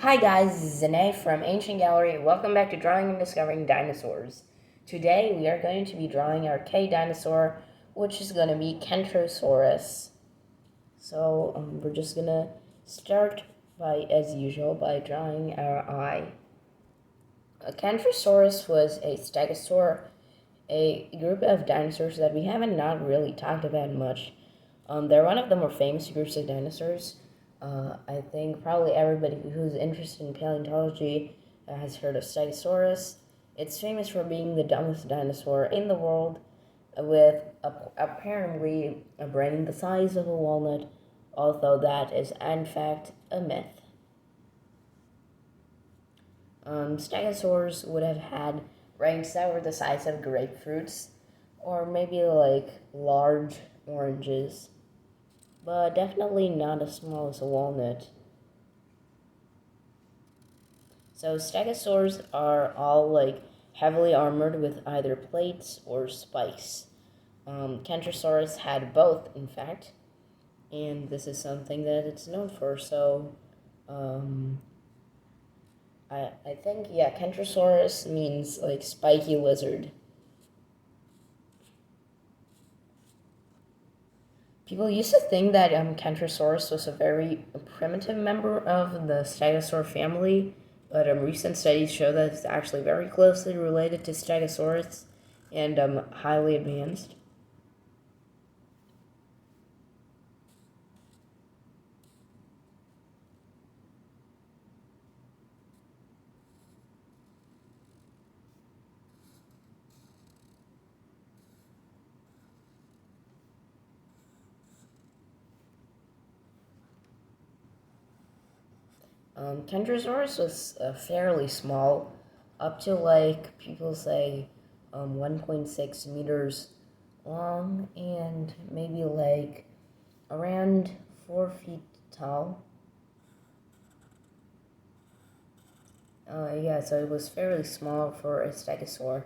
Hi guys, this is Zane from Ancient Gallery. Welcome back to Drawing and Discovering Dinosaurs. Today we are going to be drawing our K dinosaur, which is going to be Kentrosaurus. So we're just going to start as usual, by drawing our eye. A Kentrosaurus was a stegosaur, a group of dinosaurs that we haven't not really talked about much. They're one of the more famous groups of dinosaurs. I think probably everybody who's interested in paleontology has heard of Stegosaurus. It's famous for being the dumbest dinosaur in the world, with apparently a brain the size of a walnut, although that is in fact a myth. Stegosaurs would have had brains that were the size of grapefruits, or maybe like large oranges, but definitely not as small as a walnut. So stegosaurs are all like heavily armored with either plates or spikes. Kentrosaurus had both, in fact, and this is something that it's known for. So, I think, yeah, Kentrosaurus means like spiky lizard. People used to think that Kentrosaurus was a very primitive member of the Stegosaur family, but recent studies show that it's actually very closely related to Stegosaurus and highly advanced. Kentrosaurus was fairly small, up to like people say 1.6 meters long and maybe like around 4 feet tall. Yeah, so it was fairly small for a stegosaur.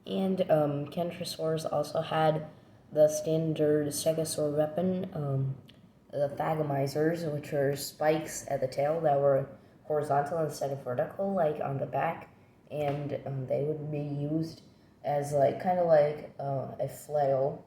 And Kentrosaurus also had the standard Stegosaur weapon, the thagomizers, which are spikes at the tail that were horizontal instead of vertical, like on the back, and they would be used as like kind of like a flail.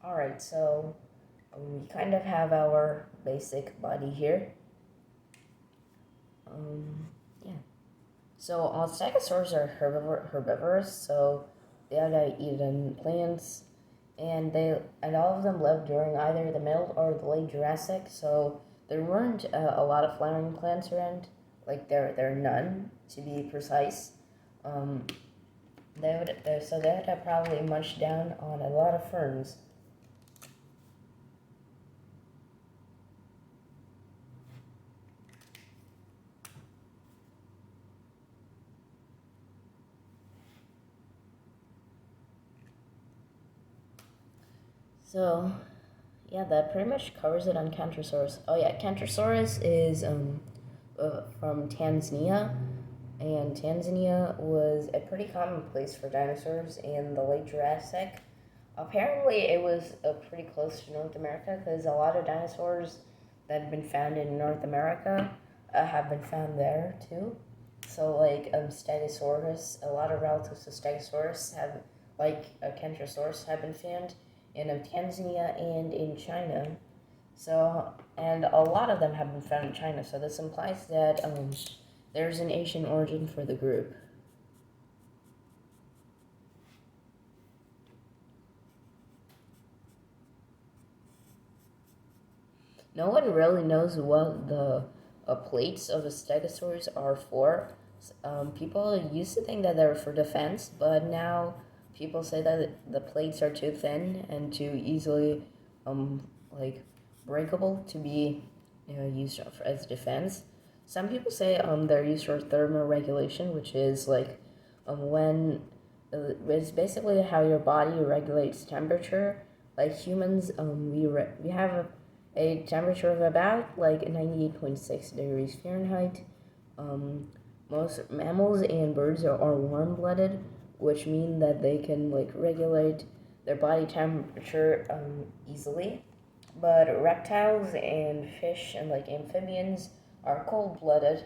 Alright, so we kind of have our basic body here. Yeah. So all stegosaurs are herbivorous, so they either eat plants, and all of them lived during either the middle or the late Jurassic. So there weren't a lot of flowering plants around. Like there are none, to be precise. Um, so they would have probably munched down on a lot of ferns. So, yeah, that pretty much covers it on Kentrosaurus. Oh yeah, Kentrosaurus is from Tanzania, and Tanzania was a pretty common place for dinosaurs in the late Jurassic. Apparently, it was pretty close to North America because a lot of dinosaurs that have been found in North America have been found there too. So, like Stegosaurus, a lot of relatives of Stegosaurus have, like Kentrosaurus, have been found in Tanzania and in China. So, and a lot of them have been found in China. So this implies that there's an Asian origin for the group. No one really knows what the plates of the stegosaurs are for. People used to think that they were for defense, but now people say that the plates are too thin and too easily, like breakable to be used as defense. Some people say they're used for thermoregulation, which is like when it's basically how your body regulates temperature. Like humans, we have a temperature of about like 98.6 degrees Fahrenheit. Most mammals and birds are warm-blooded, which mean that they can like regulate their body temperature easily. But reptiles and fish and like amphibians are cold-blooded,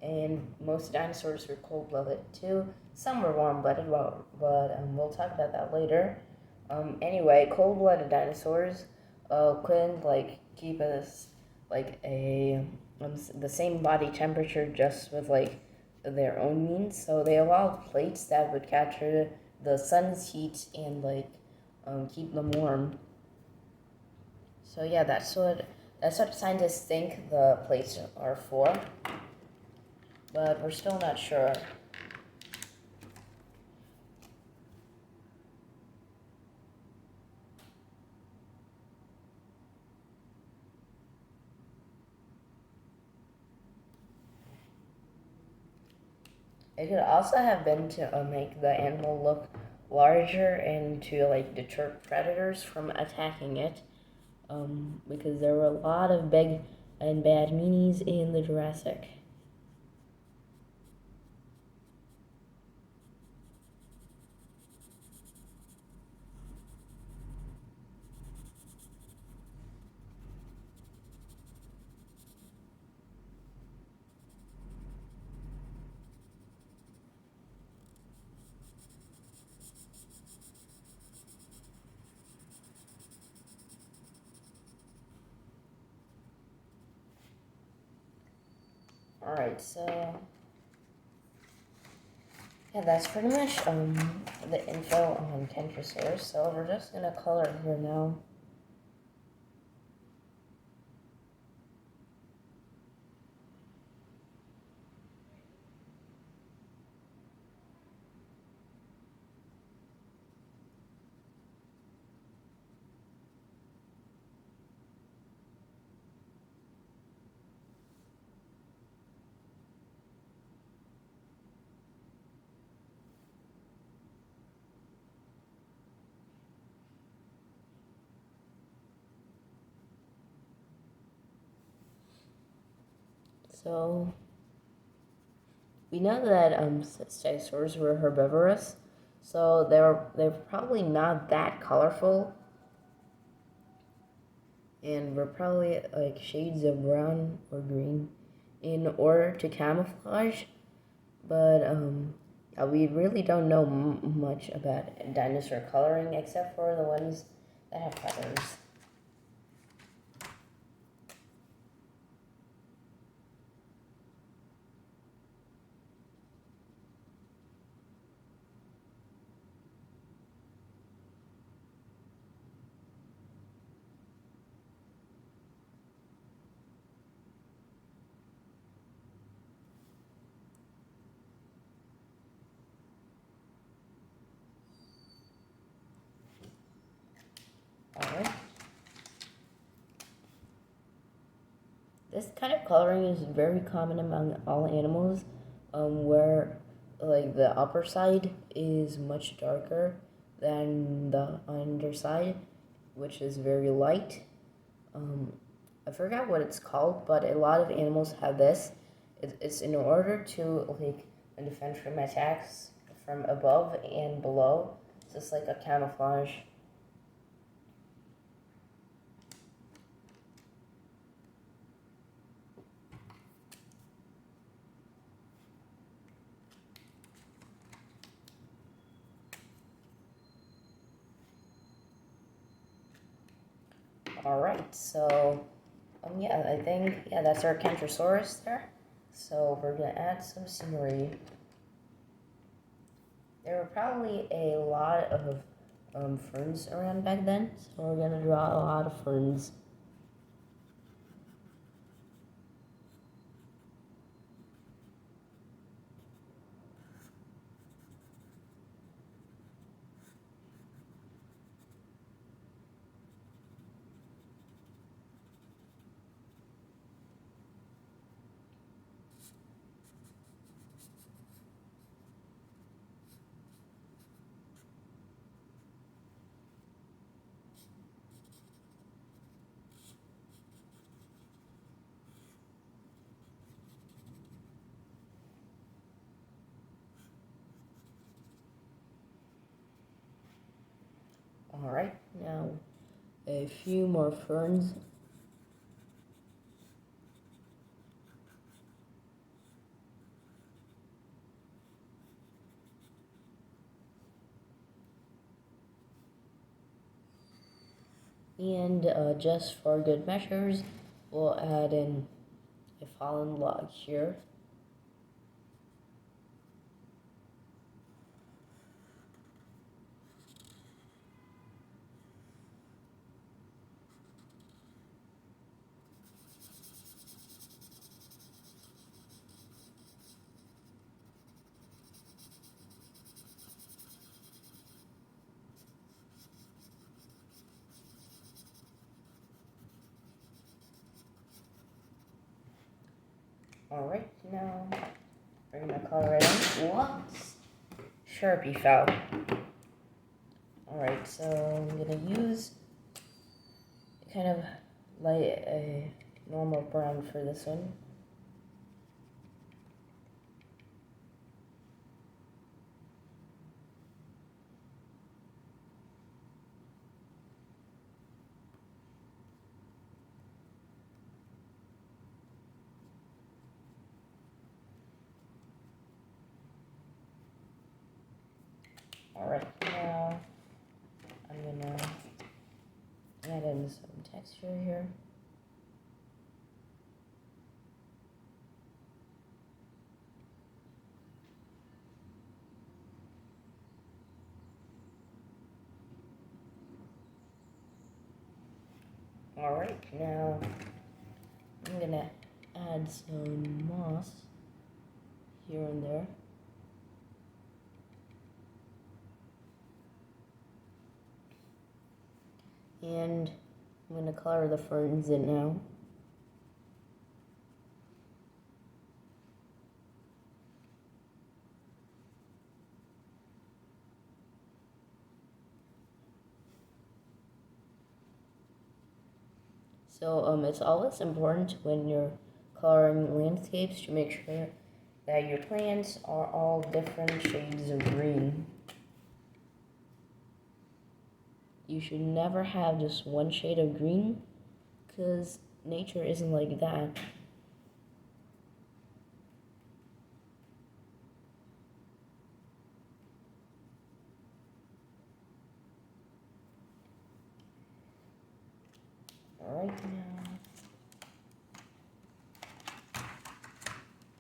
and most dinosaurs were cold-blooded too. Some were warm-blooded, but we'll talk about that later. Anyway, cold-blooded dinosaurs couldn't like keep us like the same body temperature just with like their own means. So they evolved plates that would capture the sun's heat and like keep them warm. So yeah, that's what scientists think the plates are for, but we're still not sure. It could also have been to make the animal look larger and to like deter predators from attacking it, because there were a lot of big and bad meanies in the Jurassic. Alright, so yeah, that's pretty much the info on Kentrosaurus. So we're just gonna color it here now. So we know that stegosaurs were herbivorous, so they're probably not that colorful, and we're probably like shades of brown or green in order to camouflage. But we really don't know much about dinosaur coloring except for the ones that have feathers. Alright. This kind of coloring is very common among all animals, where like the upper side is much darker than the underside, which is very light. I forgot what it's called, but a lot of animals have this. It's in order to like defend from attacks from above and below. It's just like a camouflage. Alright, so yeah, I think that's our Kentrosaurus there. So we're gonna add some scenery. There were probably a lot of ferns around back then, so we're gonna draw a lot of ferns. Alright, now a few more ferns. And just for good measures, we'll add in a fallen log here. Alright, now we're gonna color it in. Whoops! Sharpie fell. Alright, so I'm gonna use kind of light a normal brown for this one. Alright, now I'm gonna add in some texture here. Alright, now I'm gonna add some moss here and there. And I'm going to color the ferns in now. So it's always important when you're coloring landscapes to make sure that your plants are all different shades of green. You should never have just one shade of green, because nature isn't like that. Alright, now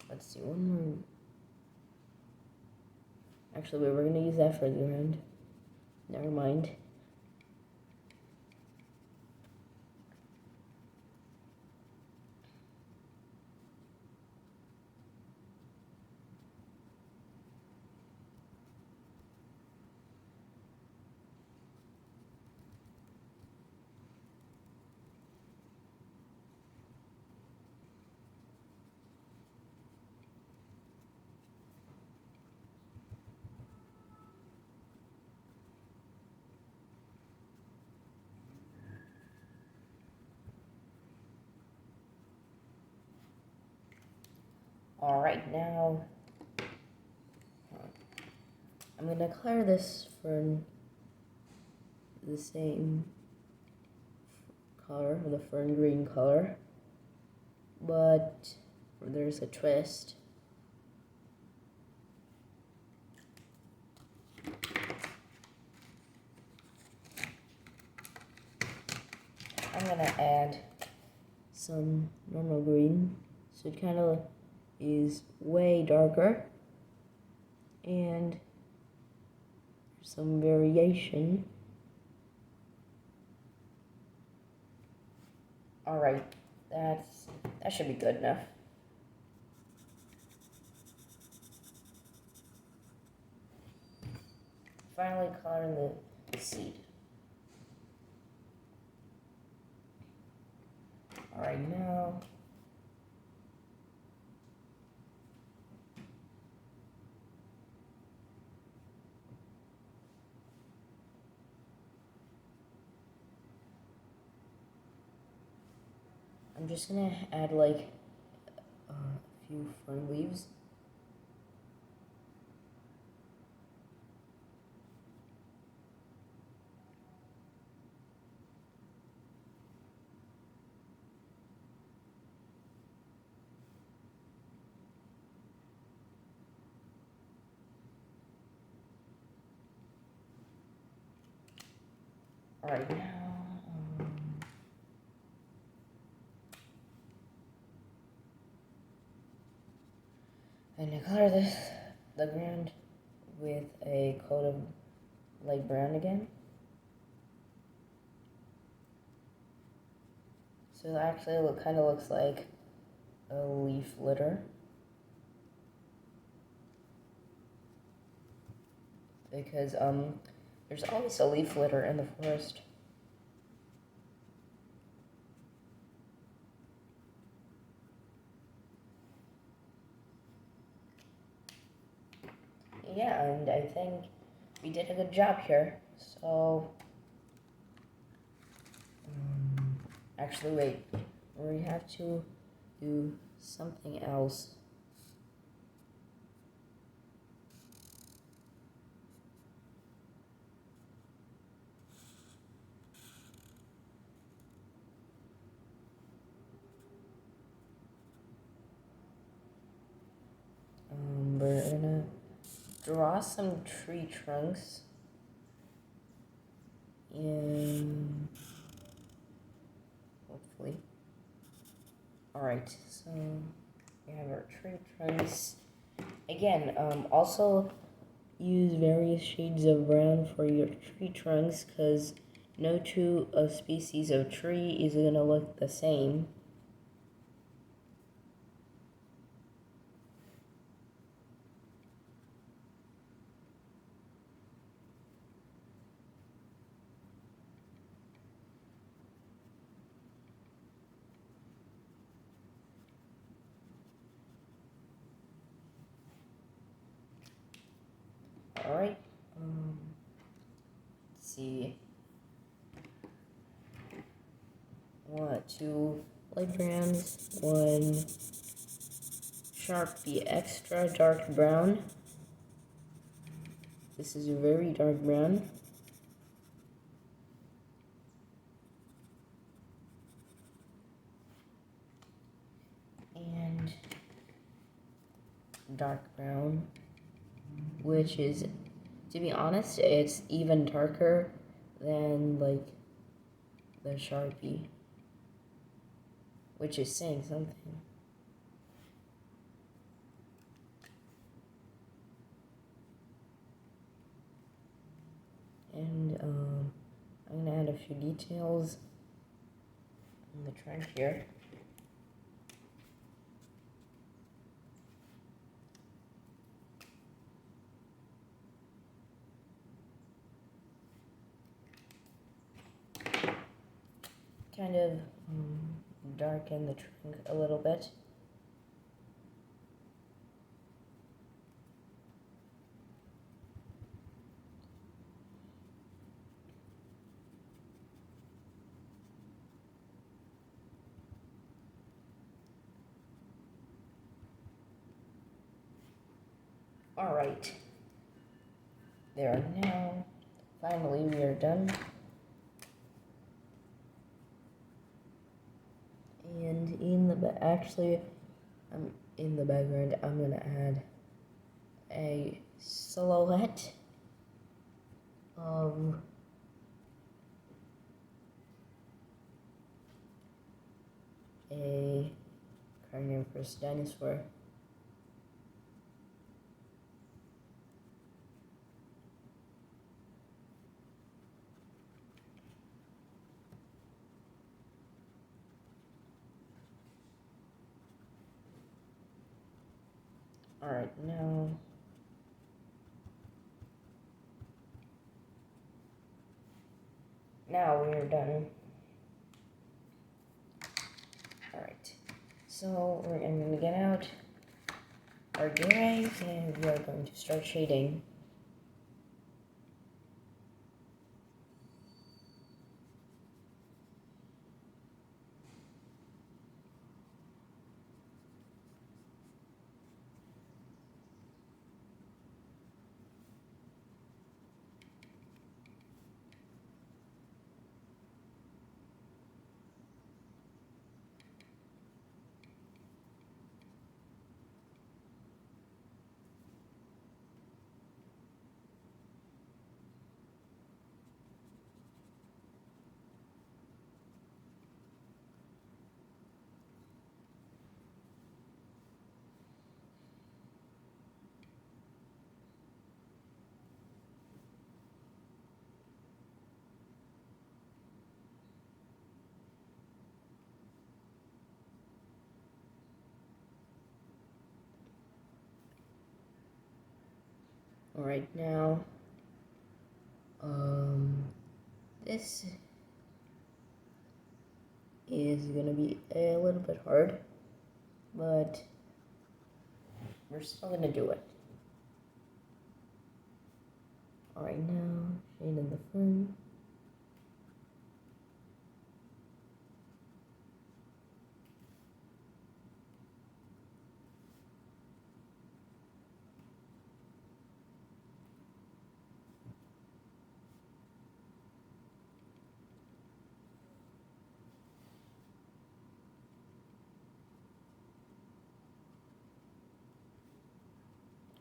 let's see, one more. Actually, we're going to use that for the end. Never mind. Alright, now I'm going to color this fern the same color, the fern green color, but there's a twist. I'm going to add some normal green, so it kind of is way darker, and some variation. Alright, that should be good enough. Finally coloring the seed. Alright, now I'm just gonna add like a few fern leaves. Alright, now, I'm gonna color the ground with a coat of light brown again. So it actually kind of looks like a leaf litter. Because there's always a leaf litter in the forest. Yeah, and I think we did a good job here. So, actually, wait, we have to do something else. We're gonna draw some tree trunks and hopefully. Alright, so we have our tree trunks. Again, also use various shades of brown for your tree trunks because no two species of tree is gonna look the same. Alright, let's see. Two light browns, one Sharpie extra dark brown. This is a very dark brown. And dark brown, which is, to be honest, it's even darker than like the Sharpie, which is saying something. And I'm gonna add a few details on the trunk here. Kind of darken the trunk a little bit. Alright, there, now, finally we are done. And in the in the background, I'm gonna add a silhouette of a carnivorous dinosaur. Alright, now we are done. Alright, so I'm going to get out our gray and we are going to start shading. Alright, now, this is gonna be a little bit hard, but we're still gonna do it. Alright, now, shade in the front.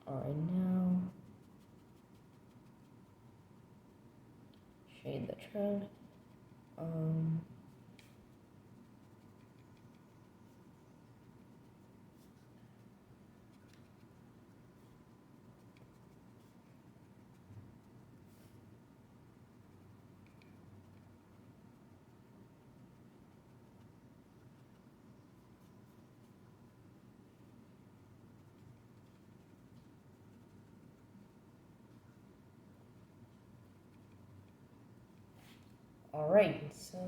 Alright, now, shade the tread. Alright, so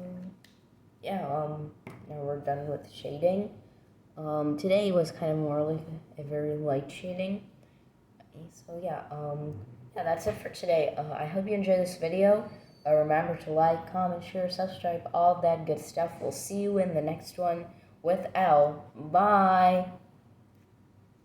yeah, now we're done with shading. Today was kind of more like a very light shading. So yeah, that's it for today. I hope you enjoyed this video. Remember to like, comment, share, subscribe, all that good stuff. We'll see you in the next one with L. Bye!